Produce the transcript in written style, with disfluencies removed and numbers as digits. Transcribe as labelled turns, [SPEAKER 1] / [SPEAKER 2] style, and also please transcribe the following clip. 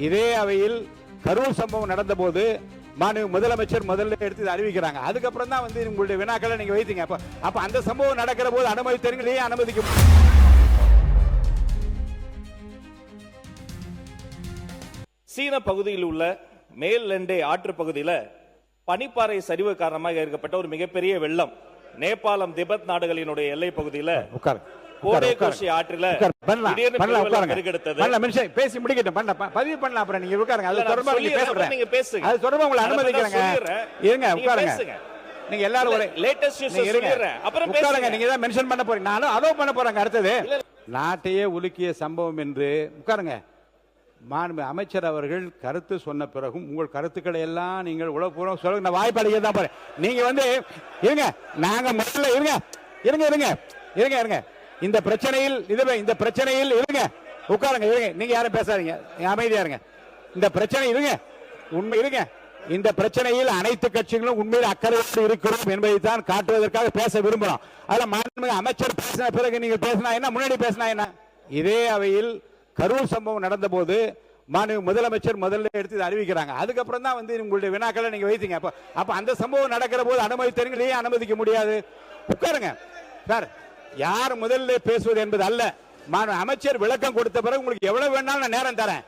[SPEAKER 1] இதே அவையில் கரூர் சம்பவம் நடந்த போது முதலமைச்சர் முதல்ல எடுத்து அறிவிக்கிறாங்க. அதுக்கப்புறம் தான் வந்து உங்களுடைய வினாக்களை நீங்க வைத்தீங்க. அப்ப அந்த சம்பவம் நடக்கிற போது அனுமதித்தீங்களே அனுமதிக்க
[SPEAKER 2] சீன பகுதியில் உள்ள மேல் லெண்டே ஆற்று பகுதியில் பனிப்பாறை சரிவு காரணமாக ஏற்பட்ட ஒரு மிகப்பெரிய வெள்ளம் நேபாளம் திபெத் நாடுகளினுடைய எல்லை பகுதியில் கோடேகோஷி ஆற்றில
[SPEAKER 1] பேசி முடிக்கட்டும் பதிவு பண்ணலாம். அப்புறம் நீங்க உட்காருங்க. அது தொடர்பா நீங்க பேசுங்க. அது தொடர்பா உங்களை அனுமதிக்கிறாங்க. இருங்க உட்காருங்க. நீங்க எல்லாரும் ஒரு லேட்டஸ்ட் நியூஸ் சொல்லிறேன். அப்புறம் பேசுங்க. நீங்க தான் மென்ஷன் பண்ண போறீங்க. நானும் அதோ பண்ண போறேங்க. அடுத்தது நாட்டையே உலுக்கிய சம்பவம் என்று உட்காருங்க. அமைச்சர் அவர்கள் கருத்து சொன்ன பிறகும் உங்கள் கருத்துக்களை எல்லாம் நீங்கள் உளப்பூர்வம் சொல்லுங்க. நான் வாய்ப்பாடு தான் பாரு. நீங்க வந்து இருங்க. நாங்க முதல்ல இருங்க இருங்க இருங்க இருங்க இருங்க இந்த பிரச்சனையில் இருங்க உட்காருங்க. இருங்க. நீங்க யாரும் பேசாதீங்க. அமைதியா இருங்க. இந்த பிரச்சனை இருங்க. உண்மை இருங்க. இந்த பிரச்சனையில் அனைத்து கட்சிகளும் உண்மையில் அக்கறையோடு இருக்கிறோம் என்பதை தான் காட்டுவதற்காக பேச விரும்புகிறோம். அதுல அமைச்சர் பேசின பிறகு நீங்கள் பேசினா என்ன, முன்னாடி பேசினா என்ன? இதே அவையில் கரூர் சம்பவம் நடந்த போது முதலமைச்சர் முதல்ல எடுத்து அறிவிக்கிறாங்க. அதுக்கப்புறம் தான் வந்து உங்களுடைய வினாக்களை நீங்க வைத்தீங்க. அப்ப அந்த சம்பவம் நடக்கிற போது அனுமதித்தீங்களே அனுமதிக்க முடியாது. உட்காருங்க சார். யார் முதல்ல பேசுவது என்பது அல்ல. அமைச்சர் விளக்கம் கொடுத்த பிறகு உங்களுக்கு எவ்வளவு வேணாலும் நான் நேரம் தரேன்.